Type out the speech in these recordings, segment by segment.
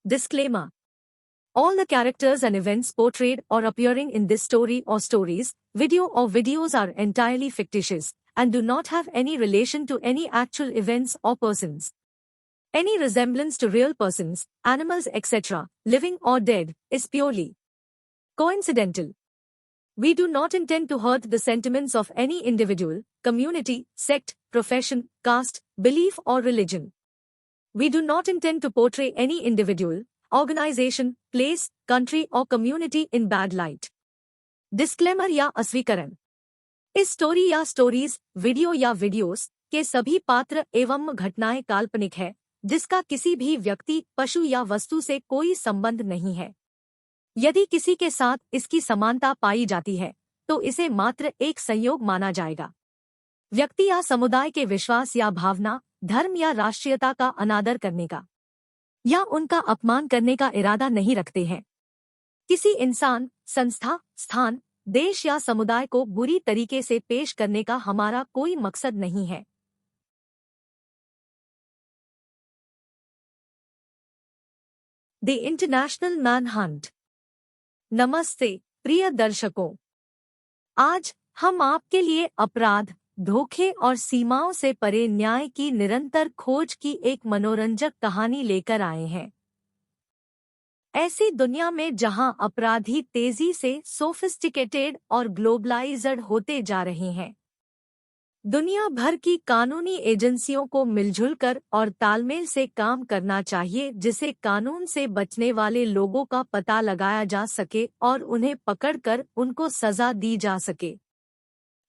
Disclaimer. All the characters and events portrayed or appearing in this story or stories, video or videos are entirely fictitious and do not have any relation to any actual events or persons. Any resemblance to real persons, animals, etc., living or dead, is purely coincidental. We do not intend to hurt the sentiments of any individual, community, sect, profession, caste, belief or religion. We do not intend to portray any individual, organization, place, country or community in bad light. Disclaimer या अस्वीकरण। इस story या stories, video या videos के सभी पात्र एवं घटनाएं काल्पनिक है, जिसका किसी भी व्यक्ति, पशु या वस्तु से कोई संबंध नहीं है। यदि किसी के साथ इसकी समानता पाई जाती है, तो इसे मात्र एक संयोग माना जाएगा। व्यक्ति या समुदाय के विश्वास या भावना, धर्म या राष्ट्रीयता का अनादर करने का या उनका अपमान करने का इरादा नहीं रखते हैं। किसी इंसान, संस्था, स्थान, देश या समुदाय को बुरी तरीके से पेश करने का हमारा कोई मकसद नहीं है। The international manhunt. नमस्ते प्रिय दर्शकों, आज हम आपके लिए अपराध, धोखे और सीमाओं से परे न्याय की निरंतर खोज की एक मनोरंजक कहानी लेकर आए हैं। ऐसी दुनिया में जहां अपराधी तेजी से सोफिस्टिकेटेड और ग्लोबलाइज्ड होते जा रहे हैं, दुनिया भर की कानूनी एजेंसियों को मिलजुल कर और तालमेल से काम करना चाहिए, जिसे कानून से बचने वाले लोगों का पता लगाया जा सके और उन्हें पकड़कर उनको सजा दी जा सके।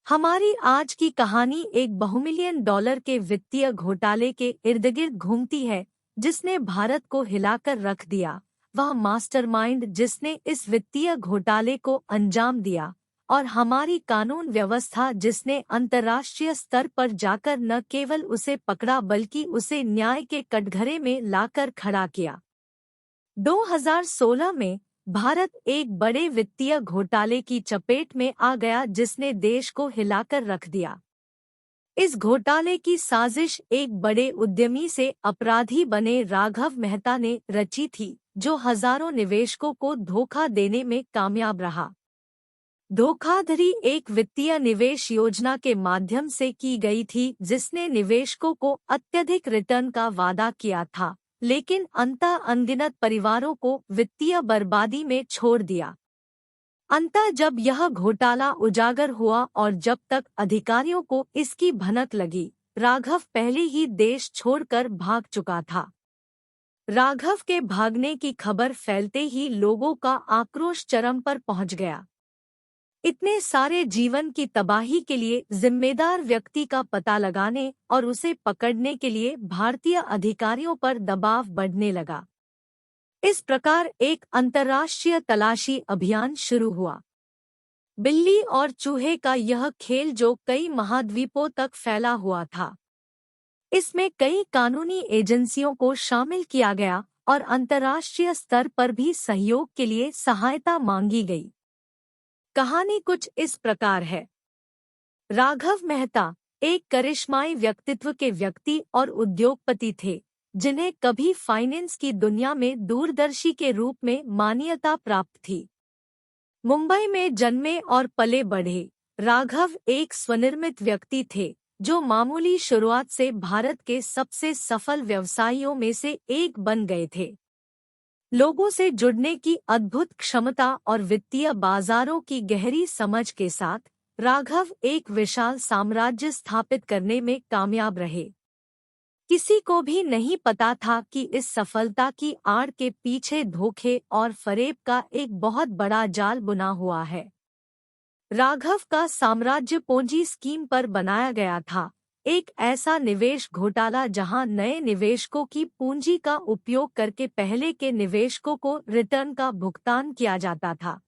हमारी आज की कहानी एक बहुमिलियन डॉलर के वित्तीय घोटाले के इर्दगिर्द घूमती है, जिसने भारत को हिलाकर रख दिया। वह मास्टरमाइंड जिसने इस वित्तीय घोटाले को अंजाम दिया, और हमारी कानून व्यवस्था जिसने अंतर्राष्ट्रीय स्तर पर जाकर न केवल उसे पकड़ा बल्कि उसे न्याय के कटघरे में लाकर खड़ा किया। 2016 में भारत एक बड़े वित्तीय घोटाले की चपेट में आ गया, जिसने देश को हिलाकर रख दिया। इस घोटाले की साजिश एक बड़े उद्यमी से अपराधी बने राघव मेहता ने रची थी, जो हजारों निवेशकों को धोखा देने में कामयाब रहा। धोखाधड़ी एक वित्तीय निवेश योजना के माध्यम से की गई थी, जिसने निवेशकों को अत्यधिक रिटर्न का वादा किया था, लेकिन अंततः अनगिनत परिवारों को वित्तीय बर्बादी में छोड़ दिया। अंततः जब यह घोटाला उजागर हुआ और जब तक अधिकारियों को इसकी भनक लगी, राघव पहले ही देश छोड़कर भाग चुका था। राघव के भागने की खबर फैलते ही लोगों का आक्रोश चरम पर पहुंच गया। इतने सारे जीवन की तबाही के लिए जिम्मेदार व्यक्ति का पता लगाने और उसे पकड़ने के लिए भारतीय अधिकारियों पर दबाव बढ़ने लगा। इस प्रकार एक अंतर्राष्ट्रीय तलाशी अभियान शुरू हुआ। बिल्ली और चूहे का यह खेल जो कई महाद्वीपों तक फैला हुआ था। इसमें कई कानूनी एजेंसियों को शामिल किया गया और अंतर्राष्ट्रीय स्तर पर भी सहयोग के लिए सहायता मांगी गई। कहानी कुछ इस प्रकार है। राघव मेहता एक करिश्माई व्यक्तित्व के व्यक्ति और उद्योगपति थे, जिन्हें कभी फाइनेंस की दुनिया में दूरदर्शी के रूप में मान्यता प्राप्त थी। मुंबई में जन्मे और पले बढ़े राघव एक स्वनिर्मित व्यक्ति थे, जो मामूली शुरुआत से भारत के सबसे सफल व्यवसायियों में से एक बन गए थे। लोगों से जुड़ने की अद्भुत क्षमता और वित्तीय बाजारों की गहरी समझ के साथ राघव एक विशाल साम्राज्य स्थापित करने में कामयाब रहे। किसी को भी नहीं पता था कि इस सफलता की आड़ के पीछे धोखे और फरेब का एक बहुत बड़ा जाल बुना हुआ है। राघव का साम्राज्य पोंजी स्कीम पर बनाया गया था, एक ऐसा निवेश घोटाला जहां नए निवेशकों की पूंजी का उपयोग करके पहले के निवेशकों को रिटर्न का भुगतान किया जाता था।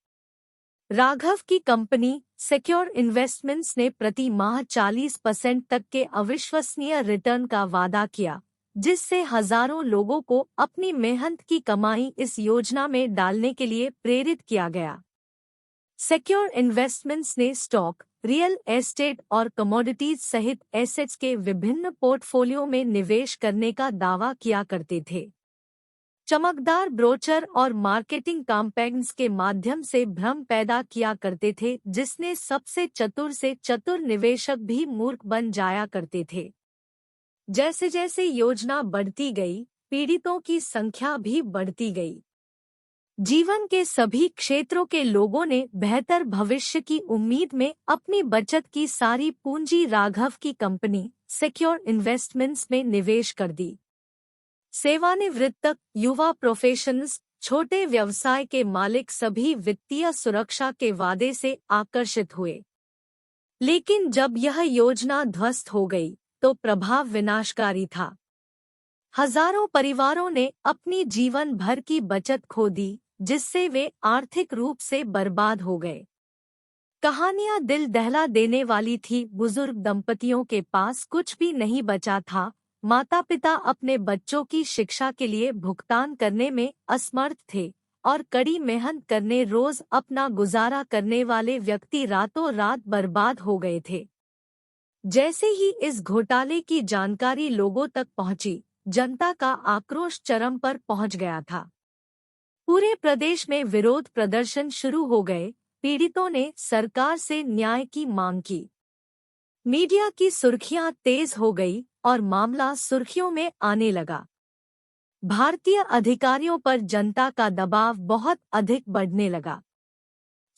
राघव की कंपनी सिक्योर इन्वेस्टमेंट्स ने प्रति माह 40% तक के अविश्वसनीय रिटर्न का वादा किया, जिससे हजारों लोगों को अपनी मेहनत की कमाई इस योजना में डालने के लिए प्रेरित किया गया। सिक्योर इन्वेस्टमेंट्स ने स्टॉक, रियल एस्टेट और कमोडिटीज सहित एसेट्स के विभिन्न पोर्टफोलियो में निवेश करने का दावा किया करते थे। चमकदार ब्रोचर और मार्केटिंग कैंपेन्स के माध्यम से भ्रम पैदा किया करते थे, जिसने सबसे चतुर से चतुर निवेशक भी मूर्ख बन जाया करते थे। जैसे जैसे योजना बढ़ती गई, पीड़ितों की संख्या भी बढ़ती गई। जीवन के सभी क्षेत्रों के लोगों ने बेहतर भविष्य की उम्मीद में अपनी बचत की सारी पूंजी राघव की कंपनी सिक्योर इन्वेस्टमेंट्स में निवेश कर दी। सेवानिवृत्त युवा प्रोफेशनल्स, छोटे व्यवसाय के मालिक सभी वित्तीय सुरक्षा के वादे से आकर्षित हुए। लेकिन जब यह योजना ध्वस्त हो गई तो प्रभाव विनाशकारी था। हजारों परिवारों ने अपनी जीवन भर की बचत खो दी, जिससे वे आर्थिक रूप से बर्बाद हो गए। कहानियां दिल दहला देने वाली थी। बुजुर्ग दंपतियों के पास कुछ भी नहीं बचा था। माता पिता अपने बच्चों की शिक्षा के लिए भुगतान करने में असमर्थ थे और कड़ी मेहनत करने रोज अपना गुजारा करने वाले व्यक्ति रातों रात बर्बाद हो गए थे। जैसे ही इस घोटाले की जानकारी लोगों तक पहुंची, जनता का आक्रोश चरम पर पहुंच गया था। पूरे प्रदेश में विरोध प्रदर्शन शुरू हो गए। पीड़ितों ने सरकार से न्याय की मांग की। मीडिया की सुर्खियां तेज हो गई और मामला सुर्खियों में आने लगा। भारतीय अधिकारियों पर जनता का दबाव बहुत अधिक बढ़ने लगा।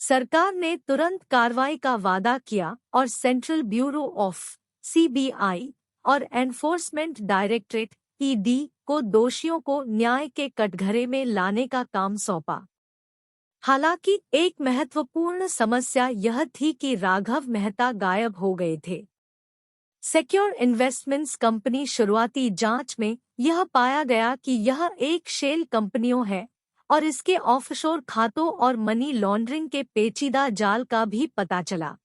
सरकार ने तुरंत कार्रवाई का वादा किया और सेंट्रल ब्यूरो ऑफ (CBI) और एनफोर्समेंट डायरेक्टरेट (ED) को दोषियों को न्याय के कटघरे में लाने का काम सौंपा। हालांकि एक महत्वपूर्ण समस्या यह थी कि राघव मेहता गायब हो गए थे। सिक्योर इन्वेस्टमेंट्स कंपनी शुरुआती जांच में यह पाया गया कि यह एक शेल कंपनियों है और इसके ऑफशोर खातों और मनी लॉन्ड्रिंग के पेचीदा जाल का भी पता चला।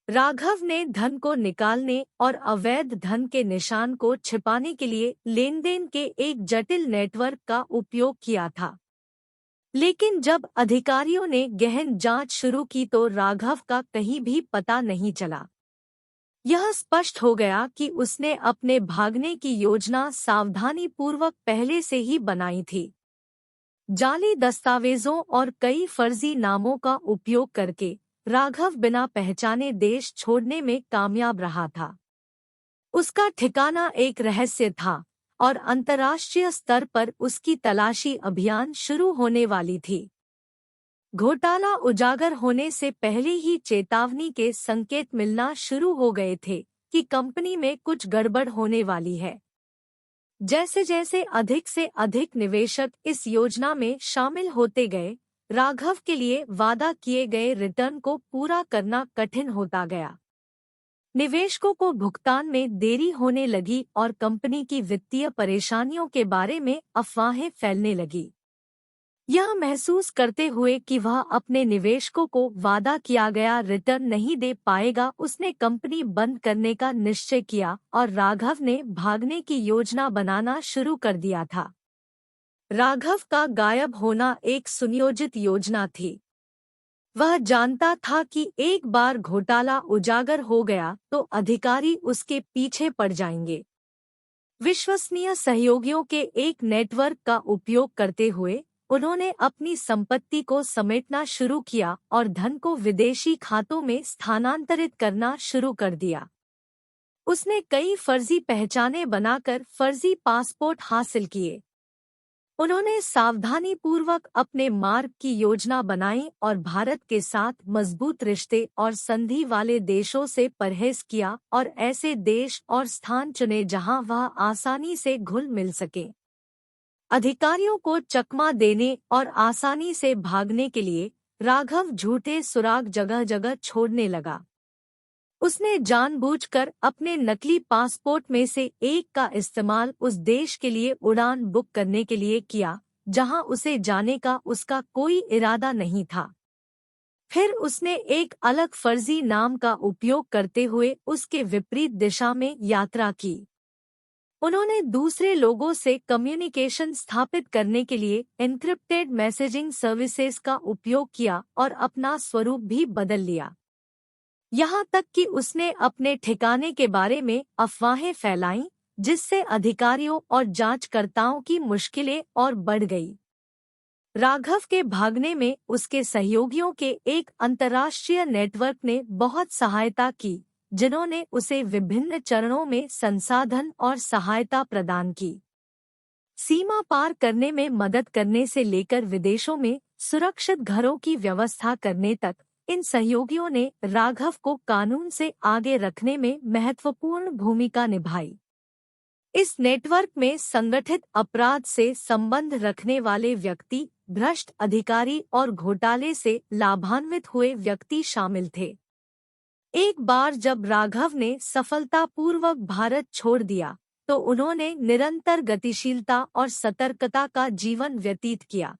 राघव ने धन को निकालने और अवैध धन के निशान को छिपाने के लिए लेनदेन के एक जटिल नेटवर्क का उपयोग किया था। लेकिन जब अधिकारियों ने गहन जांच शुरू की तो राघव का कहीं भी पता नहीं चला। यह स्पष्ट हो गया कि उसने अपने भागने की योजना सावधानीपूर्वक पहले से ही बनाई थी। जाली दस्तावेजों और कई फर्जी नामों का उपयोग करके राघव बिना पहचाने देश छोड़ने में कामयाब रहा था। उसका ठिकाना एक रहस्य था और अंतर्राष्ट्रीय स्तर पर उसकी तलाशी अभियान शुरू होने वाली थी। घोटाला उजागर होने से पहले ही चेतावनी के संकेत मिलना शुरू हो गए थे कि कंपनी में कुछ गड़बड़ होने वाली है। जैसे जैसे अधिक से अधिक निवेशक इस योजना में शामिल होते गए, राघव के लिए वादा किए गए रिटर्न को पूरा करना कठिन होता गया। निवेशकों को भुगतान में देरी होने लगी और कंपनी की वित्तीय परेशानियों के बारे में अफवाहें फैलने लगी। यह महसूस करते हुए कि वह अपने निवेशकों को वादा किया गया रिटर्न नहीं दे पाएगा, उसने कंपनी बंद करने का निश्चय किया और राघव ने भागने की योजना बनाना शुरू कर दिया था। राघव का गायब होना एक सुनियोजित योजना थी। वह जानता था कि एक बार घोटाला उजागर हो गया तो अधिकारी उसके पीछे पड़ जाएंगे। विश्वसनीय सहयोगियों के एक नेटवर्क का उपयोग करते हुए उन्होंने अपनी संपत्ति को समेटना शुरू किया और धन को विदेशी खातों में स्थानांतरित करना शुरू कर दिया। उसने कई फर्जी पहचानें बनाकर फर्जी पासपोर्ट हासिल किए। उन्होंने सावधानीपूर्वक अपने मार्ग की योजना बनाई और भारत के साथ मजबूत रिश्ते और संधि वाले देशों से परहेज किया और ऐसे देश और स्थान चुने जहां वह आसानी से घुल मिल सके। अधिकारियों को चकमा देने और आसानी से भागने के लिए राघव झूठे सुराग जगह जगह छोड़ने लगा। उसने जानबूझकर अपने नकली पासपोर्ट में से एक का इस्तेमाल उस देश के लिए उड़ान बुक करने के लिए किया जहां उसे जाने का उसका कोई इरादा नहीं था। फिर उसने एक अलग फर्जी नाम का उपयोग करते हुए उसके विपरीत दिशा में यात्रा की। उन्होंने दूसरे लोगों से कम्युनिकेशन स्थापित करने के लिए एन्क्रिप्टेड मैसेजिंग सर्विसेज का उपयोग किया और अपना स्वरूप भी बदल लिया। यहाँ तक कि उसने अपने ठिकाने के बारे में अफवाहें फैलाईं, जिससे अधिकारियों और जांचकर्ताओं की मुश्किलें और बढ़ गई। राघव के भागने में उसके सहयोगियों के एक अंतर्राष्ट्रीय नेटवर्क ने बहुत सहायता की, जिन्होंने उसे विभिन्न चरणों में संसाधन और सहायता प्रदान की। सीमा पार करने में मदद करने से लेकर विदेशों में सुरक्षित घरों की व्यवस्था करने तक, इन सहयोगियों ने राघव को कानून से आगे रखने में महत्वपूर्ण भूमिका निभाई। इस नेटवर्क में संगठित अपराध से संबंध रखने वाले व्यक्ति, भ्रष्ट अधिकारी और घोटाले से लाभान्वित हुए व्यक्ति शामिल थे। एक बार जब राघव ने सफलतापूर्वक भारत छोड़ दिया, तो उन्होंने निरंतर गतिशीलता और सतर्कता का जीवन व्यतीत किया।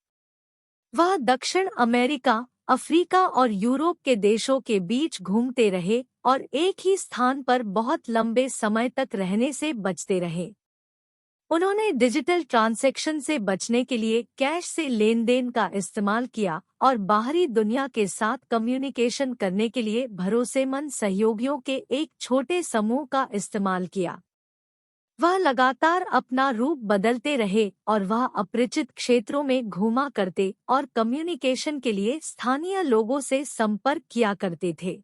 वह दक्षिण अमेरिका, अफ्रीका और यूरोप के देशों के बीच घूमते रहे और एक ही स्थान पर बहुत लंबे समय तक रहने से बचते रहे। उन्होंने डिजिटल ट्रांजैक्शन से बचने के लिए कैश से लेन देन का इस्तेमाल किया और बाहरी दुनिया के साथ कम्युनिकेशन करने के लिए भरोसेमंद सहयोगियों के एक छोटे समूह का इस्तेमाल किया। वह लगातार अपना रूप बदलते रहे और वह अपरिचित क्षेत्रों में घूमा करते और कम्युनिकेशन के लिए स्थानीय लोगों से संपर्क किया करते थे।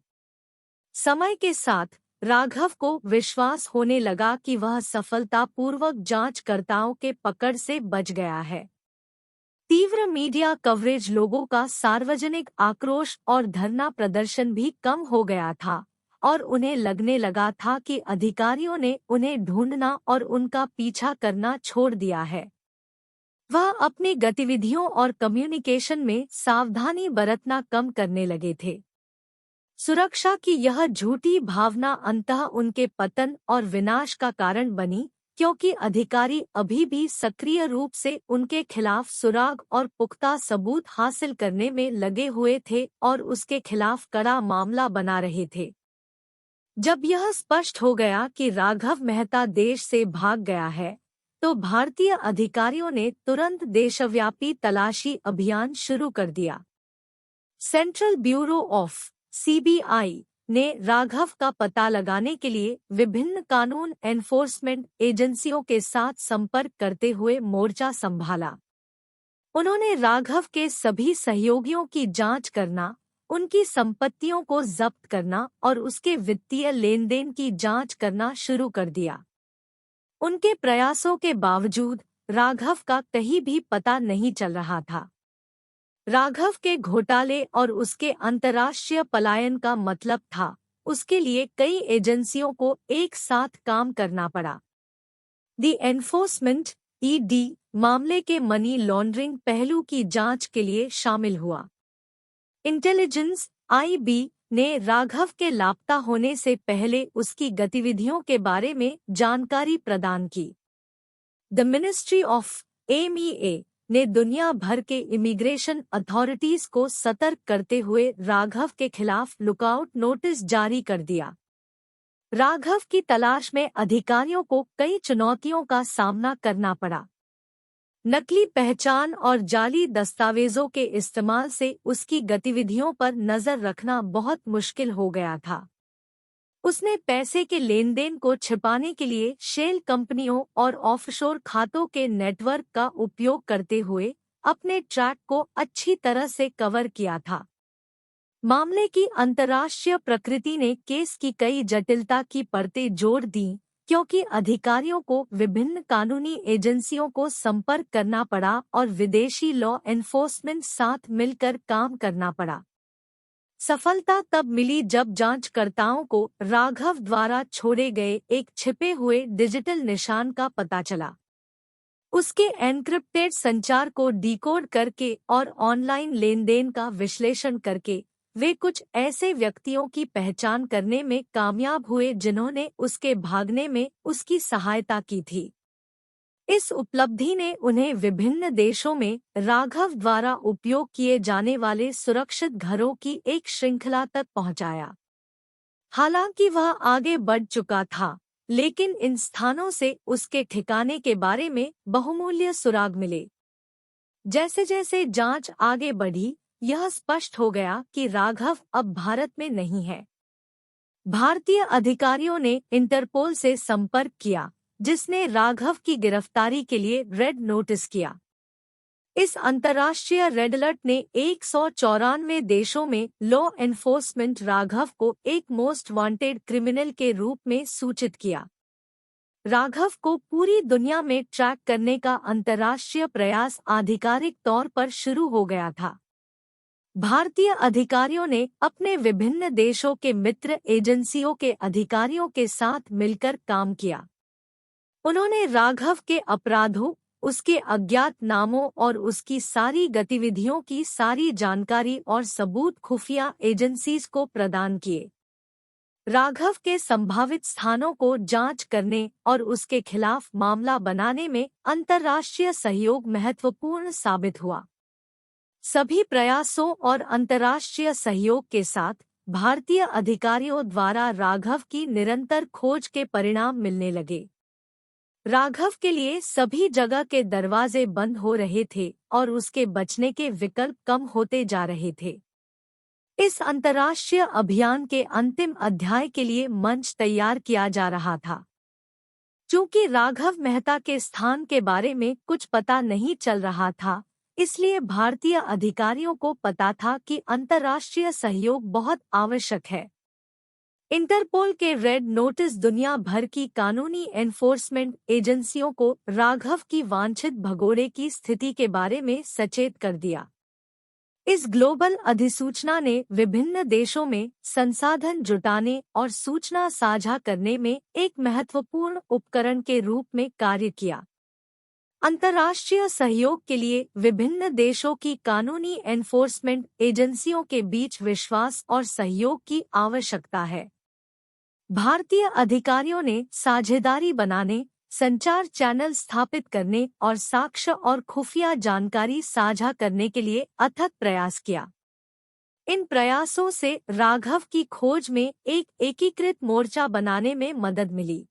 समय के साथ राघव को विश्वास होने लगा कि वह सफलतापूर्वक जांचकर्ताओं के पकड़ से बच गया है। तीव्र मीडिया कवरेज, लोगों का सार्वजनिक आक्रोश और धरना प्रदर्शन भी कम हो गया था और उन्हें लगने लगा था कि अधिकारियों ने उन्हें ढूंढना और उनका पीछा करना छोड़ दिया है। वह अपनी गतिविधियों और कम्युनिकेशन में सावधानी बरतना कम करने लगे थे। सुरक्षा की यह झूठी भावना अंततः उनके पतन और विनाश का कारण बनी, क्योंकि अधिकारी अभी भी सक्रिय रूप से उनके खिलाफ सुराग और पुख्ता सबूत हासिल करने में लगे हुए थे और उसके खिलाफ कड़ा मामला बना रहे थे। जब यह स्पष्ट हो गया कि राघव मेहता देश से भाग गया है, तो भारतीय अधिकारियों ने तुरंत देशव्यापी तलाशी अभियान शुरू कर दिया। सेंट्रल ब्यूरो ऑफ (सीबीआई) ने राघव का पता लगाने के लिए विभिन्न कानून एनफोर्समेंट एजेंसियों के साथ संपर्क करते हुए मोर्चा संभाला। उन्होंने राघव के सभी सहयोगियों की जांच करना, उनकी संपत्तियों को जब्त करना और उसके वित्तीय लेनदेन की जांच करना शुरू कर दिया। उनके प्रयासों के बावजूद राघव का कहीं भी पता नहीं चल रहा था। राघव के घोटाले और उसके अंतर्राष्ट्रीय पलायन का मतलब था उसके लिए कई एजेंसियों को एक साथ काम करना पड़ा। दी एनफोर्समेंट (ईडी) मामले के मनी लॉन्ड्रिंग पहलू की जांच के लिए शामिल हुआ। इंटेलिजेंस (आईबी) ने राघव के लापता होने से पहले उसकी गतिविधियों के बारे में जानकारी प्रदान की। द मिनिस्ट्री ऑफ (MEA) ने दुनिया भर के इमिग्रेशन अथॉरिटीज को सतर्क करते हुए राघव के खिलाफ लुकआउट नोटिस जारी कर दिया। राघव की तलाश में अधिकारियों को कई चुनौतियों का सामना करना पड़ा। नकली पहचान और जाली दस्तावेजों के इस्तेमाल से उसकी गतिविधियों पर नजर रखना बहुत मुश्किल हो गया था। उसने पैसे के लेनदेन को छिपाने के लिए शेल कंपनियों और ऑफशोर खातों के नेटवर्क का उपयोग करते हुए अपने ट्रैक को अच्छी तरह से कवर किया था। मामले की अंतर्राष्ट्रीय प्रकृति ने केस की कई जटिलता की परतें जोड़ दी, क्योंकि अधिकारियों को विभिन्न कानूनी एजेंसियों को संपर्क करना पड़ा और विदेशी लॉ एनफोर्समेंट साथ मिलकर काम करना पड़ा। सफलता तब मिली जब जांचकर्ताओं को राघव द्वारा छोड़े गए एक छिपे हुए डिजिटल निशान का पता चला। उसके एन्क्रिप्टेड संचार को डिकोड करके और ऑनलाइन लेनदेन का विश्लेषण करके वे कुछ ऐसे व्यक्तियों की पहचान करने में कामयाब हुए जिन्होंने उसके भागने में उसकी सहायता की थी। इस उपलब्धि ने उन्हें विभिन्न देशों में राघव द्वारा उपयोग किए जाने वाले सुरक्षित घरों की एक श्रृंखला तक पहुंचाया। हालांकि वह आगे बढ़ चुका था, लेकिन इन स्थानों से उसके ठिकाने के बारे में बहुमूल्य सुराग मिले। जैसे जैसे जांच आगे बढ़ी, यह स्पष्ट हो गया कि राघव अब भारत में नहीं है। भारतीय अधिकारियों ने इंटरपोल से संपर्क किया, जिसने राघव की गिरफ्तारी के लिए रेड नोटिस किया। इस अंतर्राष्ट्रीय रेड अलर्ट ने 194 देशों में लॉ एनफोर्समेंट राघव को एक मोस्ट वांटेड क्रिमिनल के रूप में सूचित किया। राघव को पूरी दुनिया में ट्रैक करने का अंतर्राष्ट्रीय प्रयास आधिकारिक तौर पर शुरू हो गया था। भारतीय अधिकारियों ने अपने विभिन्न देशों के मित्र एजेंसियों के अधिकारियों के साथ मिलकर काम किया। उन्होंने राघव के अपराधों, उसके अज्ञात नामों और उसकी सारी गतिविधियों की सारी जानकारी और सबूत खुफिया एजेंसीज को प्रदान किए। राघव के संभावित स्थानों को जांच करने और उसके खिलाफ मामला बनाने में अंतर्राष्ट्रीय सहयोग महत्वपूर्ण साबित हुआ। सभी प्रयासों और अंतर्राष्ट्रीय सहयोग के साथ भारतीय अधिकारियों द्वारा राघव की निरंतर खोज के परिणाम मिलने लगे। राघव के लिए सभी जगह के दरवाजे बंद हो रहे थे और उसके बचने के विकल्प कम होते जा रहे थे। इस अंतर्राष्ट्रीय अभियान के अंतिम अध्याय के लिए मंच तैयार किया जा रहा था। चूंकि राघव मेहता के स्थान के बारे में कुछ पता नहीं चल रहा था, इसलिए भारतीय अधिकारियों को पता था कि अंतर्राष्ट्रीय सहयोग बहुत आवश्यक है। इंटरपोल के रेड नोटिस दुनिया भर की कानूनी एनफोर्समेंट एजेंसियों को राघव की वांछित भगोड़े की स्थिति के बारे में सचेत कर दिया। इस ग्लोबल अधिसूचना ने विभिन्न देशों में संसाधन जुटाने और सूचना साझा करने में एक महत्वपूर्ण उपकरण के रूप में कार्य किया। अंतर्राष्ट्रीय सहयोग के लिए विभिन्न देशों की कानूनी एनफोर्समेंट एजेंसियों के बीच विश्वास और सहयोग की आवश्यकता है। भारतीय अधिकारियों ने साझेदारी बनाने, संचार चैनल स्थापित करने और साक्ष्य और खुफिया जानकारी साझा करने के लिए अथक प्रयास किया। इन प्रयासों से राघव की खोज में एक एकीकृत मोर्चा बनाने में मदद मिली।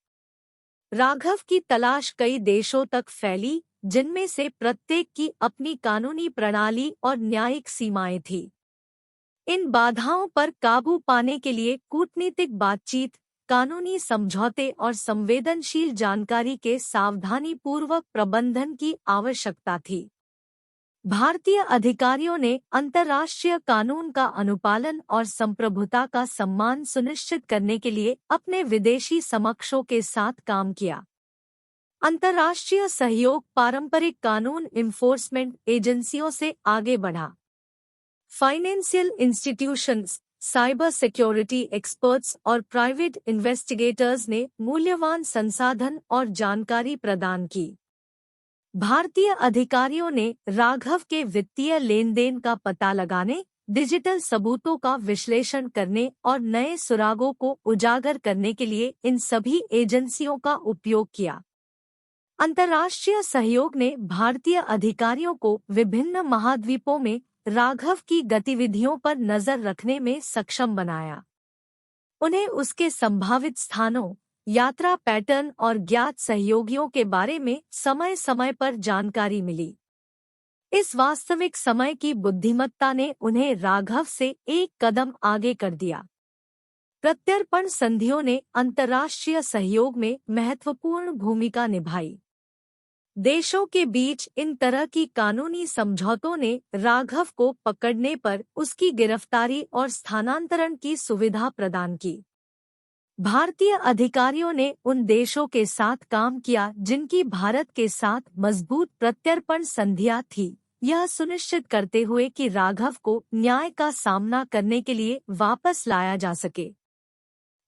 राघव की तलाश कई देशों तक फैली, जिनमें से प्रत्येक की अपनी कानूनी प्रणाली और न्यायिक सीमाएं थीं। इन बाधाओं पर काबू पाने के लिए कूटनीतिक बातचीत, कानूनी समझौते और संवेदनशील जानकारी के सावधानीपूर्वक प्रबंधन की आवश्यकता थी। भारतीय अधिकारियों ने अंतर्राष्ट्रीय कानून का अनुपालन और संप्रभुता का सम्मान सुनिश्चित करने के लिए अपने विदेशी समकक्षों के साथ काम किया। अंतर्राष्ट्रीय सहयोग पारंपरिक कानून इन्फोर्समेंट एजेंसियों से आगे बढ़ा। Financial institutions, cyber security experts और प्राइवेट इन्वेस्टिगेटर्स ने मूल्यवान संसाधन और जानकारी प्रदान की। भारतीय अधिकारियों ने राघव के वित्तीय लेनदेन का पता लगाने, डिजिटल सबूतों का विश्लेषण करने और नए सुरागों को उजागर करने के लिए इन सभी एजेंसियों का उपयोग किया। अंतर्राष्ट्रीय सहयोग ने भारतीय अधिकारियों को विभिन्न महाद्वीपों में राघव की गतिविधियों पर नजर रखने में सक्षम बनाया। उन्हें उसके संभावित स्थानों, यात्रा पैटर्न और ज्ञात सहयोगियों के बारे में समय समय पर जानकारी मिली। इस वास्तविक समय की बुद्धिमत्ता ने उन्हें राघव से एक कदम आगे कर दिया। प्रत्यर्पण संधियों ने अंतर्राष्ट्रीय सहयोग में महत्वपूर्ण भूमिका निभाई। देशों के बीच इन तरह की कानूनी समझौतों ने राघव को पकड़ने पर उसकी गिरफ्तारी और स्थानांतरण की सुविधा प्रदान की। भारतीय अधिकारियों ने उन देशों के साथ काम किया जिनकी भारत के साथ मजबूत प्रत्यर्पण संधियां थी, यह सुनिश्चित करते हुए कि राघव को न्याय का सामना करने के लिए वापस लाया जा सके।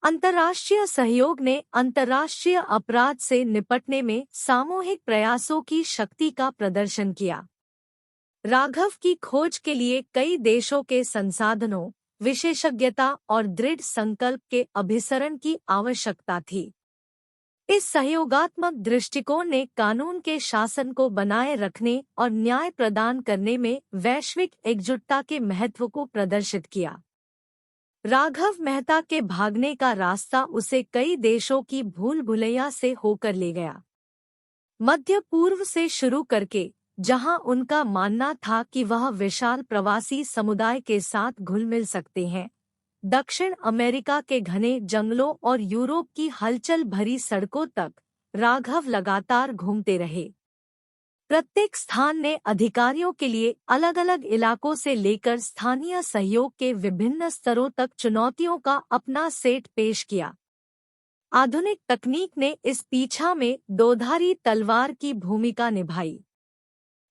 अंतर्राष्ट्रीय सहयोग ने अंतर्राष्ट्रीय अपराध से निपटने में सामूहिक प्रयासों की शक्ति का प्रदर्शन किया। राघव की खोज के लिए कई देशों के संसाधनों, विशेषज्ञता और दृढ़ संकल्प के अभिसरण की आवश्यकता थी। इस सहयोगात्मक दृष्टिकोण ने कानून के शासन को बनाए रखने और न्याय प्रदान करने में वैश्विक एकजुटता के महत्व को प्रदर्शित किया। राघव मेहता के भागने का रास्ता उसे कई देशों की भूल भुलैया से होकर ले गया। मध्य पूर्व से शुरू करके, जहां उनका मानना था कि वह विशाल प्रवासी समुदाय के साथ घुल मिल सकते हैं, दक्षिण अमेरिका के घने जंगलों और यूरोप की हलचल भरी सड़कों तक, राघव लगातार घूमते रहे। प्रत्येक स्थान ने अधिकारियों के लिए अलग अलग इलाकों से लेकर स्थानीय सहयोग के विभिन्न स्तरों तक चुनौतियों का अपना सेट पेश किया। आधुनिक तकनीक ने इस पीछा में दोधारी तलवार की भूमिका निभाई।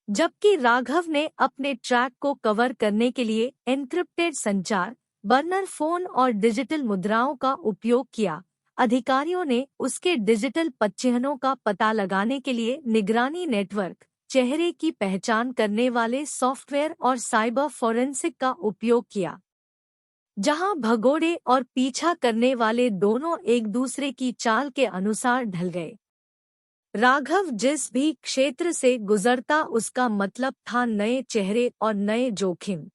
जबकि राघव ने अपने ट्रैक को कवर करने के लिए एन्क्रिप्टेड संचार, बर्नर फोन और डिजिटल मुद्राओं का उपयोग किया, अधिकारियों ने उसके डिजिटल पदचिह्नों का पता लगाने के लिए निगरानी नेटवर्क, चेहरे की पहचान करने वाले सॉफ्टवेयर और साइबर फोरेंसिक का उपयोग किया। जहां भगोड़े और पीछा करने वाले दोनों एक दूसरे की चाल के अनुसार ढल गए। राघव जिस भी क्षेत्र से गुजरता उसका मतलब था नए चेहरे और नए जोखिम।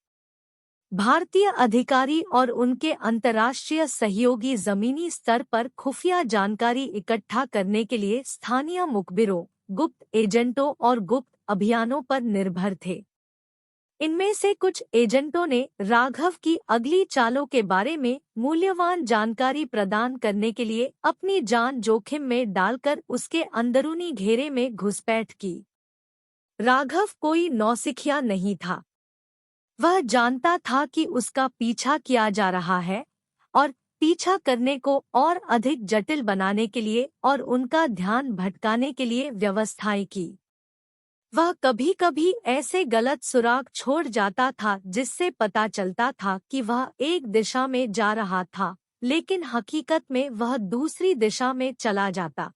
भारतीय अधिकारी और उनके अंतर्राष्ट्रीय सहयोगी जमीनी स्तर पर खुफिया जानकारी इकट्ठा करने के लिए स्थानीय मुखबिरों, गुप्त एजेंटों और गुप्त अभियानों पर निर्भर थे। इनमें से कुछ एजेंटों ने राघव की अगली चालों के बारे में मूल्यवान जानकारी प्रदान करने के लिए अपनी जान जोखिम में डालकर उसके अंदरूनी घेरे में घुसपैठ की। राघव कोई नौसिखिया नहीं था। वह जानता था कि उसका पीछा किया जा रहा है और पीछा करने को और अधिक जटिल बनाने के लिए और उनका ध्यान भटकाने के लिए व्यवस्थाएं की। वह कभी-कभी ऐसे गलत सुराग छोड़ जाता था जिससे पता चलता था कि वह एक दिशा में जा रहा था, लेकिन हकीकत में वह दूसरी दिशा में चला जाता।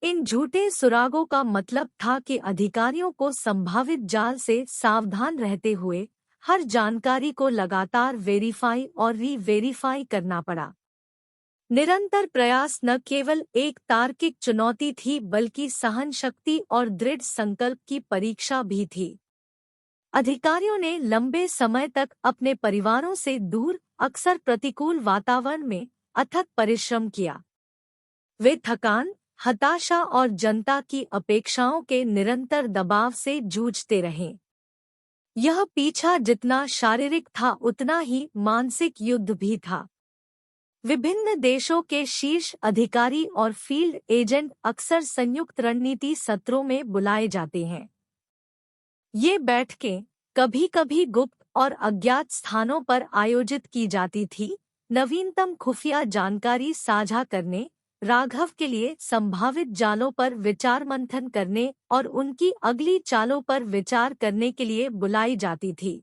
इन झूठे सुरागों का मतलब था कि अधिकारियों को संभावित जाल से सावधान रहते हुए हर जानकारी को लगातार वेरीफाई और री-वेरीफाई करना पड़ा। निरंतर प्रयास न केवल एक तार्किक चुनौती थी बल्कि सहनशक्ति और दृढ़ संकल्प की परीक्षा भी थी। अधिकारियों ने लंबे समय तक अपने परिवारों से दूर, अक्सर प्रतिकूल वातावरण में अथक परिश्रम किया। वे थकान, हताशा और जनता की अपेक्षाओं के निरंतर दबाव से जूझते रहे। यह पीछा जितना शारीरिक था उतना ही मानसिक युद्ध भी था। विभिन्न देशों के शीर्ष अधिकारी और फील्ड एजेंट अक्सर संयुक्त रणनीति सत्रों में बुलाए जाते हैं। ये बैठकें कभी-कभी गुप्त और अज्ञात स्थानों पर आयोजित की जाती थी, नवीनतम खुफिया जानकारी साझा करने, राघव के लिए संभावित जालों पर विचार मंथन करने और उनकी अगली चालों पर विचार करने के लिए बुलाई जाती थी।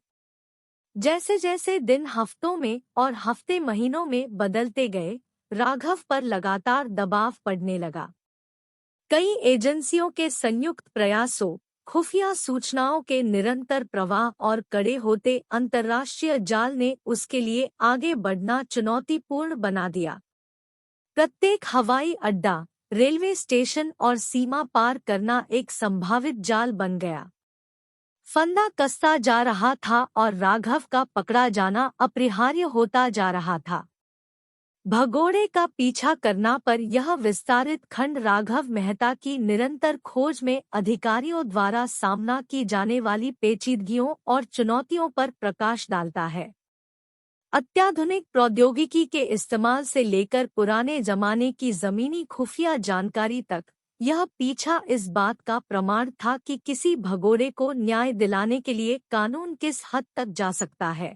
जैसे जैसे दिन हफ्तों में और हफ्ते महीनों में बदलते गए, राघव पर लगातार दबाव पड़ने लगा। कई एजेंसियों के संयुक्त प्रयासों, खुफिया सूचनाओं के निरंतर प्रवाह और कड़े होते अंतर्राष्ट्रीय जाल ने उसके लिए आगे बढ़ना चुनौतीपूर्ण बना दिया। प्रत्येक हवाई अड्डा, रेलवे स्टेशन और सीमा पार करना एक संभावित जाल बन गया। फंदा कसता जा रहा था और राघव का पकड़ा जाना अपरिहार्य होता जा रहा था। भगोड़े का पीछा करना पर यह विस्तारित खंड राघव मेहता की निरंतर खोज में अधिकारियों द्वारा सामना की जाने वाली पेचीदगियों और चुनौतियों पर प्रकाश डालता है। अत्याधुनिक प्रौद्योगिकी के इस्तेमाल से लेकर पुराने जमाने की जमीनी खुफिया जानकारी तक, यह पीछा इस बात का प्रमाण था कि किसी भगोड़े को न्याय दिलाने के लिए कानून किस हद तक जा सकता है।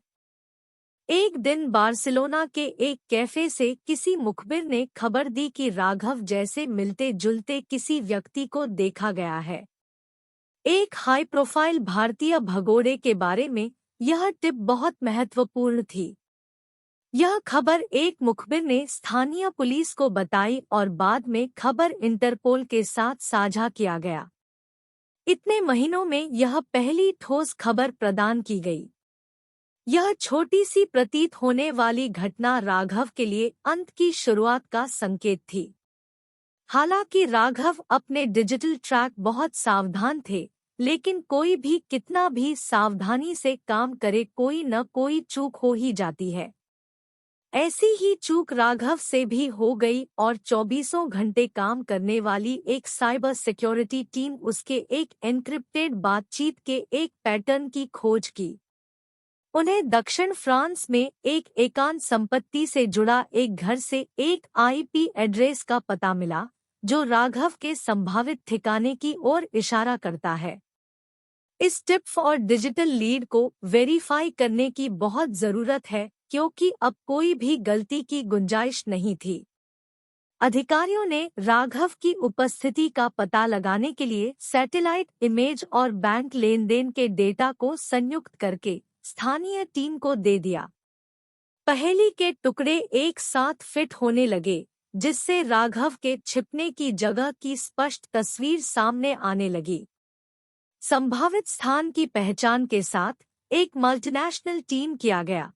एक दिन बार्सिलोना के एक कैफे से किसी मुखबिर ने खबर दी कि राघव जैसे मिलते जुलते किसी व्यक्ति को देखा गया है। एक हाई प्रोफाइल भारतीय भगोड़े के बारे में यह टिप बहुत महत्वपूर्ण थी। यह खबर एक मुखबिर ने स्थानीय पुलिस को बताई और बाद में खबर इंटरपोल के साथ साझा किया गया। इतने महीनों में यह पहली ठोस खबर प्रदान की गई। यह छोटी सी प्रतीत होने वाली घटना राघव के लिए अंत की शुरुआत का संकेत थी। हालांकि राघव अपने डिजिटल ट्रैक बहुत सावधान थे, लेकिन कोई भी कितना भी सावधानी से काम करे कोई न कोई चूक हो ही जाती है। ऐसी ही चूक राघव से भी हो गई और 24 घंटे काम करने वाली एक साइबर सिक्योरिटी टीम उसके एक एन्क्रिप्टेड बातचीत के एक पैटर्न की खोज की। उन्हें दक्षिण फ्रांस में एक एकांत संपत्ति से जुड़ा एक घर से एक आईपी एड्रेस का पता मिला, जो राघव के संभावित ठिकाने की ओर इशारा करता है। इस टिप और डिजिटल लीड को वेरीफाई करने की बहुत जरूरत है क्योंकि अब कोई भी गलती की गुंजाइश नहीं थी। अधिकारियों ने राघव की उपस्थिति का पता लगाने के लिए सैटेलाइट इमेज और बैंक लेनदेन के डेटा को संयुक्त करके स्थानीय टीम को दे दिया। पहेली के टुकड़े एक साथ फिट होने लगे, जिससे राघव के छिपने की जगह की स्पष्ट तस्वीर सामने आने लगी। संभावित स्थान की पहचान के साथ एक मल्टीनेशनल टीम किया गया।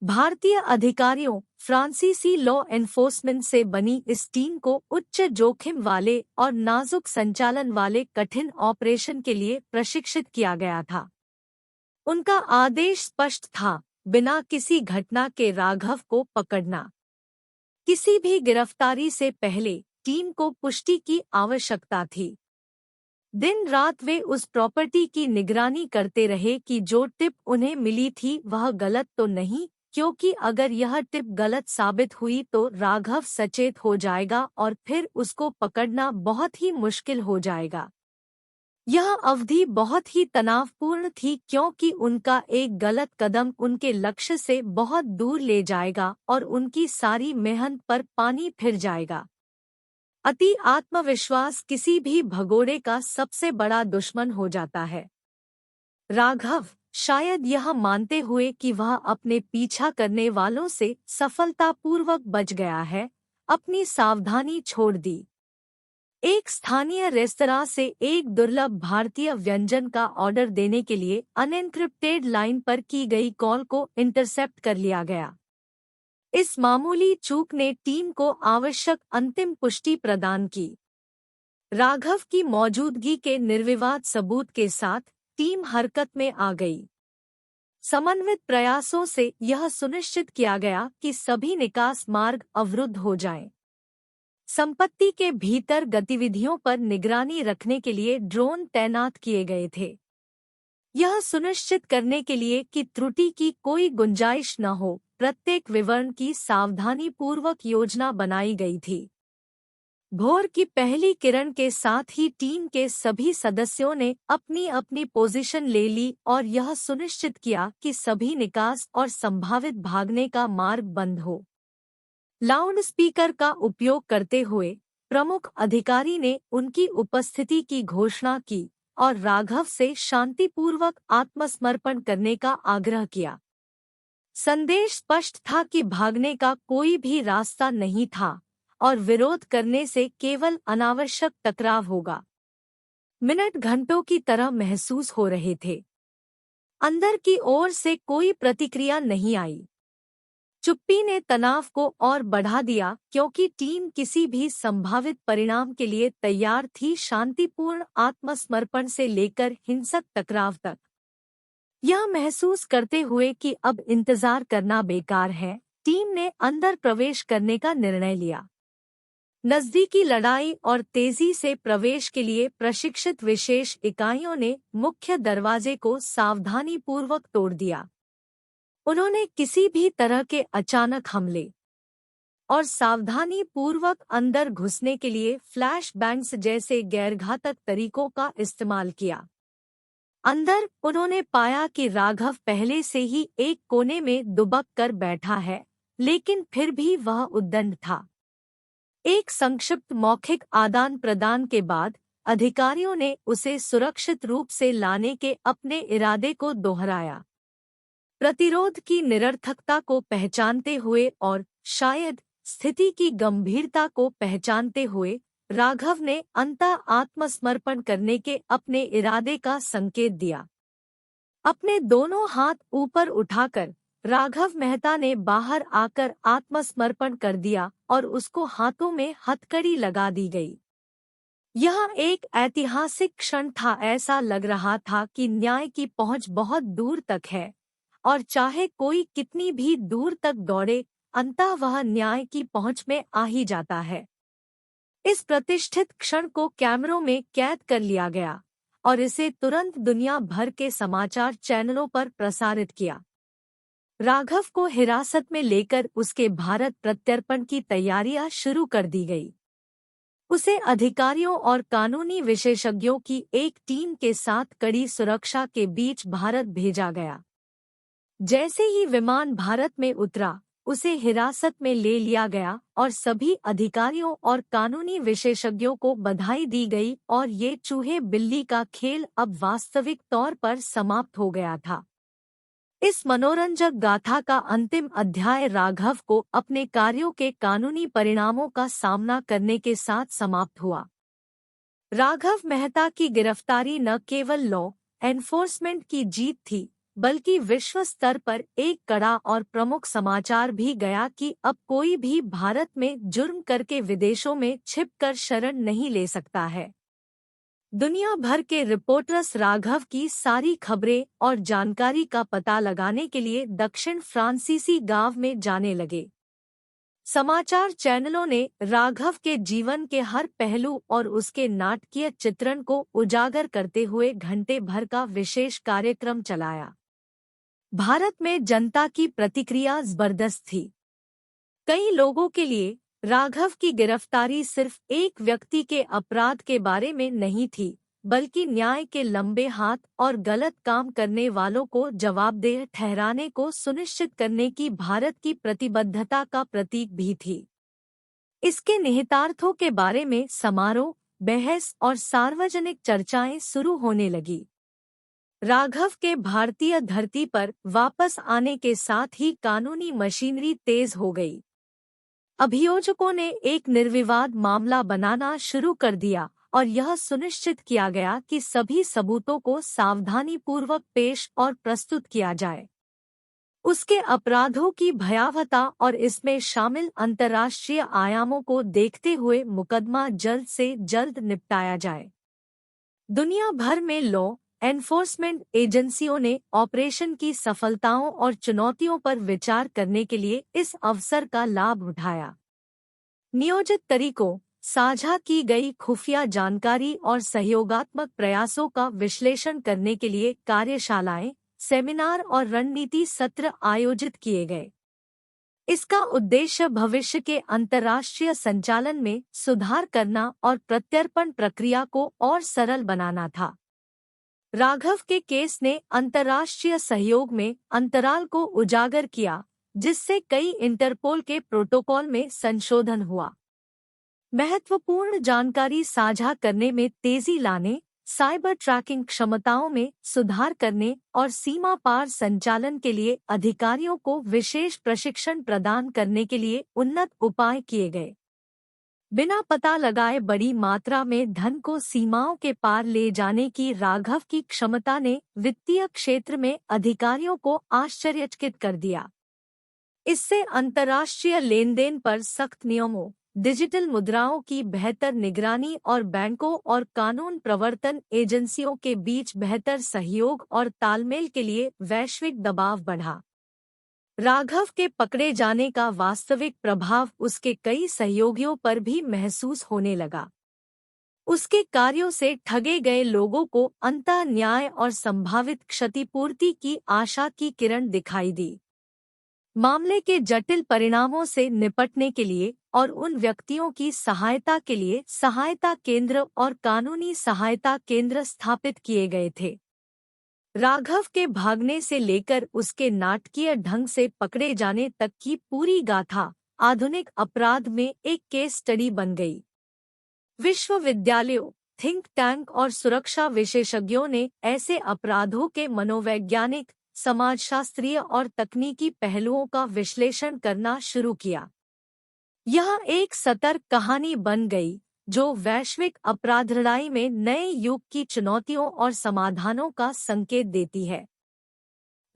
भारतीय अधिकारियों, फ्रांसीसी लॉ एनफोर्समेंट से बनी इस टीम को उच्च जोखिम वाले और नाजुक संचालन वाले कठिन ऑपरेशन के लिए प्रशिक्षित किया गया था। उनका आदेश स्पष्ट था, बिना किसी घटना के राघव को पकड़ना। किसी भी गिरफ्तारी से पहले टीम को पुष्टि की आवश्यकता थी। दिन रात वे उस प्रॉपर्टी की निगरानी करते रहे कि जो टिप उन्हें मिली थी वह गलत तो नहीं, क्योंकि अगर यह टिप गलत साबित हुई तो राघव सचेत हो जाएगा और फिर उसको पकड़ना बहुत ही मुश्किल हो जाएगा। यह अवधि बहुत ही तनावपूर्ण थी क्योंकि उनका एक गलत कदम उनके लक्ष्य से बहुत दूर ले जाएगा और उनकी सारी मेहनत पर पानी फिर जाएगा। अति आत्मविश्वास किसी भी भगोड़े का सबसे बड़ा दुश्मन हो जाता है। राघव, शायद यह मानते हुए कि वह अपने पीछा करने वालों से सफलतापूर्वक बच गया है, अपनी सावधानी छोड़ दी। एक स्थानीय रेस्तरां से एक दुर्लभ भारतीय व्यंजन का ऑर्डर देने के लिए अनएन्क्रिप्टेड लाइन पर की गई कॉल को इंटरसेप्ट कर लिया गया। इस मामूली चूक ने टीम को आवश्यक अंतिम पुष्टि प्रदान की। राघव की मौजूदगी के निर्विवाद सबूत के साथ टीम हरकत में आ गई। समन्वित प्रयासों से यह सुनिश्चित किया गया कि सभी निकास मार्ग अवरुद्ध हो जाएं। संपत्ति के भीतर गतिविधियों पर निगरानी रखने के लिए ड्रोन तैनात किए गए थे। यह सुनिश्चित करने के लिए कि त्रुटि की कोई गुंजाइश न हो, प्रत्येक विवरण की सावधानीपूर्वक योजना बनाई गई थी। भोर की पहली किरण के साथ ही टीम के सभी सदस्यों ने अपनी अपनी पोजीशन ले ली और यह सुनिश्चित किया कि सभी निकास और संभावित भागने का मार्ग बंद हो। लाउड स्पीकर का उपयोग करते हुए प्रमुख अधिकारी ने उनकी उपस्थिति की घोषणा की और राघव से शांतिपूर्वक आत्मसमर्पण करने का आग्रह किया। संदेश स्पष्ट था कि भागने का कोई भी रास्ता नहीं था और विरोध करने से केवल अनावश्यक टकराव होगा। मिनट घंटों की तरह महसूस हो रहे थे। अंदर की ओर से कोई प्रतिक्रिया नहीं आई। चुप्पी ने तनाव को और बढ़ा दिया क्योंकि टीम किसी भी संभावित परिणाम के लिए तैयार थी, शांतिपूर्ण आत्मसमर्पण से लेकर हिंसक टकराव तक। यह महसूस करते हुए कि अब इंतजार करना बेकार है, टीम ने अंदर प्रवेश करने का निर्णय लिया। नजदीकी लड़ाई और तेजी से प्रवेश के लिए प्रशिक्षित विशेष इकाइयों ने मुख्य दरवाजे को सावधानीपूर्वक तोड़ दिया। उन्होंने किसी भी तरह के अचानक हमले और सावधानीपूर्वक अंदर घुसने के लिए फ्लैश बैंग्स जैसे गैरघातक तरीकों का इस्तेमाल किया। अंदर उन्होंने पाया कि राघव पहले से ही एक कोने में दुबक कर बैठा है, लेकिन फिर भी वह उद्दंड था। एक संक्षिप्त मौखिक आदान प्रदान के बाद अधिकारियों ने उसे सुरक्षित रूप से लाने के अपने इरादे को दोहराया। प्रतिरोध की निरर्थकता को पहचानते हुए और शायद स्थिति की गंभीरता को पहचानते हुए राघव ने अंततः आत्मसमर्पण करने के अपने इरादे का संकेत दिया। अपने दोनों हाथ ऊपर उठाकर राघव मेहता ने बाहर आकर आत्मसमर्पण कर दिया और उसको हाथों में हथकड़ी लगा दी गई। यह एक ऐतिहासिक क्षण था। ऐसा लग रहा था कि न्याय की पहुंच बहुत दूर तक है और चाहे कोई कितनी भी दूर तक दौड़े, अंततः वह न्याय की पहुंच में आ ही जाता है। इस प्रतिष्ठित क्षण को कैमरों में कैद कर लिया गया और इसे तुरंत दुनिया भर के समाचार चैनलों पर प्रसारित किया। राघव को हिरासत में लेकर उसके भारत प्रत्यर्पण की तैयारियां शुरू कर दी गई। उसे अधिकारियों और कानूनी विशेषज्ञों की एक टीम के साथ कड़ी सुरक्षा के बीच भारत भेजा गया। जैसे ही विमान भारत में उतरा, उसे हिरासत में ले लिया गया और सभी अधिकारियों और कानूनी विशेषज्ञों को बधाई दी गई और ये चूहे बिल्ली का खेल अब वास्तविक तौर पर समाप्त हो गया था। इस मनोरंजक गाथा का अंतिम अध्याय राघव को अपने कार्यों के कानूनी परिणामों का सामना करने के साथ समाप्त हुआ। राघव मेहता की गिरफ्तारी न केवल लॉ एनफोर्समेंट की जीत थी, बल्कि विश्व स्तर पर एक कड़ा और प्रमुख समाचार भी गया कि अब कोई भी भारत में जुर्म करके विदेशों में छिपकर शरण नहीं ले सकता है। दुनिया भर के रिपोर्टर्स राघव की सारी खबरें और जानकारी का पता लगाने के लिए दक्षिण फ्रांसीसी गांव में जाने लगे। समाचार चैनलों ने राघव के जीवन के हर पहलू और उसके नाटकीय चित्रण को उजागर करते हुए घंटे भर का विशेष कार्यक्रम चलाया। भारत में जनता की प्रतिक्रिया जबरदस्त थी। कई लोगों के लिए राघव की गिरफ्तारी सिर्फ एक व्यक्ति के अपराध के बारे में नहीं थी, बल्कि न्याय के लंबे हाथ और गलत काम करने वालों को जवाबदेह ठहराने को सुनिश्चित करने की भारत की प्रतिबद्धता का प्रतीक भी थी। इसके निहितार्थों के बारे में समारोह, बहस और सार्वजनिक चर्चाएं शुरू होने लगी। राघव के भारतीय धरती पर वापस आने के साथ ही कानूनी मशीनरी तेज हो गई। अभियोजकों ने एक निर्विवाद मामला बनाना शुरू कर दिया और यह सुनिश्चित किया गया कि सभी सबूतों को सावधानीपूर्वक पेश और प्रस्तुत किया जाए। उसके अपराधों की भयावहता और इसमें शामिल अंतर्राष्ट्रीय आयामों को देखते हुए मुकदमा जल्द से जल्द निपटाया जाए। दुनिया भर में लॉ एनफोर्समेंट एजेंसियों ने ऑपरेशन की सफलताओं और चुनौतियों पर विचार करने के लिए इस अवसर का लाभ उठाया। नियोजित तरीकों, साझा की गई खुफिया जानकारी और सहयोगात्मक प्रयासों का विश्लेषण करने के लिए कार्यशालाएं, सेमिनार और रणनीति सत्र आयोजित किए गए। इसका उद्देश्य भविष्य के अंतर्राष्ट्रीय संचालन में सुधार करना और प्रत्यर्पण प्रक्रिया को और सरल बनाना था। राघव के केस ने अंतर्राष्ट्रीय सहयोग में अंतराल को उजागर किया, जिससे कई इंटरपोल के प्रोटोकॉल में संशोधन हुआ। महत्वपूर्ण जानकारी साझा करने में तेजी लाने, साइबर ट्रैकिंग क्षमताओं में सुधार करने और सीमा पार संचालन के लिए अधिकारियों को विशेष प्रशिक्षण प्रदान करने के लिए उन्नत उपाय किए गए। बिना पता लगाए बड़ी मात्रा में धन को सीमाओं के पार ले जाने की राघव की क्षमता ने वित्तीय क्षेत्र में अधिकारियों को आश्चर्यचकित कर दिया। इससे अंतर्राष्ट्रीय लेनदेन पर सख्त नियमों, डिजिटल मुद्राओं की बेहतर निगरानी और बैंकों और कानून प्रवर्तन एजेंसियों के बीच बेहतर सहयोग और तालमेल के लिए वैश्विक दबाव बढ़ा। राघव के पकड़े जाने का वास्तविक प्रभाव उसके कई सहयोगियों पर भी महसूस होने लगा। उसके कार्यों से ठगे गए लोगों को अंततः न्याय और संभावित क्षतिपूर्ति की आशा की किरण दिखाई दी। मामले के जटिल परिणामों से निपटने के लिए और उन व्यक्तियों की सहायता के लिए सहायता केंद्र और कानूनी सहायता केंद्र स्थापित किए गए थे। राघव के भागने से लेकर उसके नाटकीय ढंग से पकड़े जाने तक की पूरी गाथा आधुनिक अपराध में एक केस स्टडी बन गई। विश्वविद्यालयों, थिंक टैंक और सुरक्षा विशेषज्ञों ने ऐसे अपराधों के मनोवैज्ञानिक, समाजशास्त्रीय और तकनीकी पहलुओं का विश्लेषण करना शुरू किया। यह एक सतर्क कहानी बन गई जो वैश्विक अपराध लड़ाई में नए युग की चुनौतियों और समाधानों का संकेत देती है।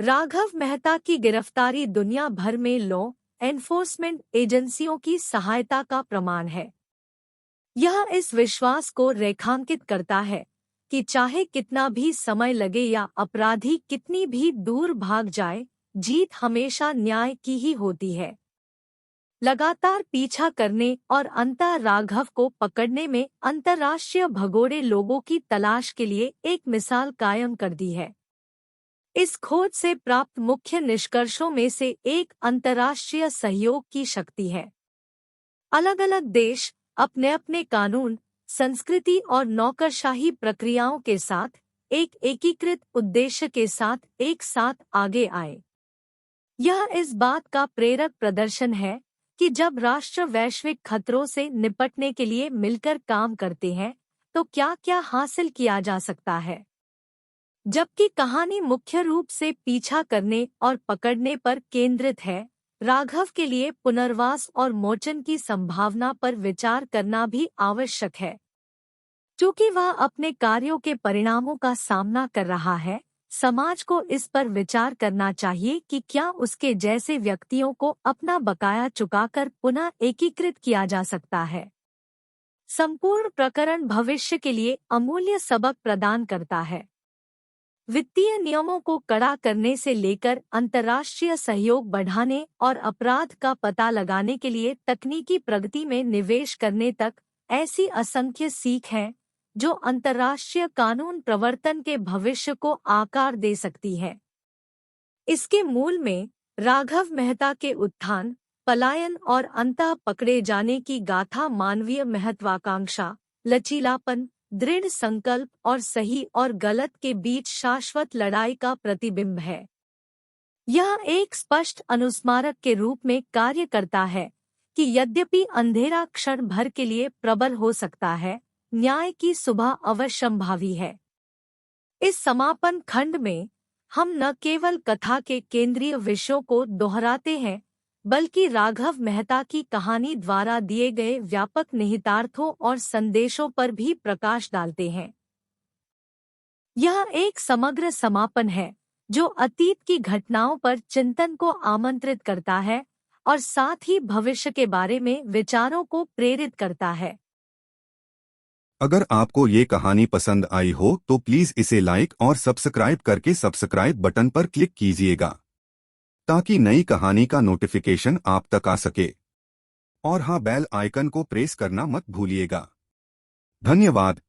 राघव मेहता की गिरफ्तारी दुनिया भर में लॉ एनफोर्समेंट एजेंसियों की सहायता का प्रमाण है। यह इस विश्वास को रेखांकित करता है कि चाहे कितना भी समय लगे या अपराधी कितनी भी दूर भाग जाए, जीत हमेशा न्याय की ही होती है। लगातार पीछा करने और अंततः राघव को पकड़ने में अंतर्राष्ट्रीय भगोड़े लोगों की तलाश के लिए एक मिसाल कायम कर दी है। इस खोज से प्राप्त मुख्य निष्कर्षों में से एक अंतर्राष्ट्रीय सहयोग की शक्ति है। अलग-अलग देश, अपने अपने कानून, संस्कृति और नौकरशाही प्रक्रियाओं के साथ एक एकीकृत उद्देश्य के साथ एक साथ आगे आए। यह इस बात का प्रेरक प्रदर्शन है कि जब राष्ट्र वैश्विक खतरों से निपटने के लिए मिलकर काम करते हैं तो क्या क्या हासिल किया जा सकता है। जबकि कहानी मुख्य रूप से पीछा करने और पकड़ने पर केंद्रित है, राघव के लिए पुनर्वास और मोचन की संभावना पर विचार करना भी आवश्यक है। क्योंकि वह अपने कार्यों के परिणामों का सामना कर रहा है, समाज को इस पर विचार करना चाहिए कि क्या उसके जैसे व्यक्तियों को अपना बकाया चुकाकर पुनः एकीकृत किया जा सकता है। संपूर्ण प्रकरण भविष्य के लिए अमूल्य सबक प्रदान करता है। वित्तीय नियमों को कड़ा करने से लेकर अंतर्राष्ट्रीय सहयोग बढ़ाने और अपराध का पता लगाने के लिए तकनीकी प्रगति में निवेश करने तक ऐसी असंख्य सीख हैं जो अंतर्राष्ट्रीय कानून प्रवर्तन के भविष्य को आकार दे सकती है। इसके मूल में राघव मेहता के उत्थान, पलायन और अंततः पकड़े जाने की गाथा मानवीय महत्वाकांक्षा, लचीलापन, दृढ़ संकल्प और सही और गलत के बीच शाश्वत लड़ाई का प्रतिबिंब है। यह एक स्पष्ट अनुस्मारक के रूप में कार्य करता है कि यद्यपि अंधेरा क्षण भर के लिए प्रबल हो सकता है, न्याय की सुबह अवश्यंभावी है। इस समापन खंड में हम न केवल कथा के केंद्रीय विषयों को दोहराते हैं, बल्कि राघव मेहता की कहानी द्वारा दिए गए व्यापक निहितार्थों और संदेशों पर भी प्रकाश डालते हैं। यह एक समग्र समापन है जो अतीत की घटनाओं पर चिंतन को आमंत्रित करता है और साथ ही भविष्य के बारे में विचारों को प्रेरित करता है। अगर आपको ये कहानी पसंद आई हो तो प्लीज इसे लाइक और सब्सक्राइब करके सब्सक्राइब बटन पर क्लिक कीजिएगा ताकि नई कहानी का नोटिफिकेशन आप तक आ सके। और हाँ, बेल आइकन को प्रेस करना मत भूलिएगा। धन्यवाद।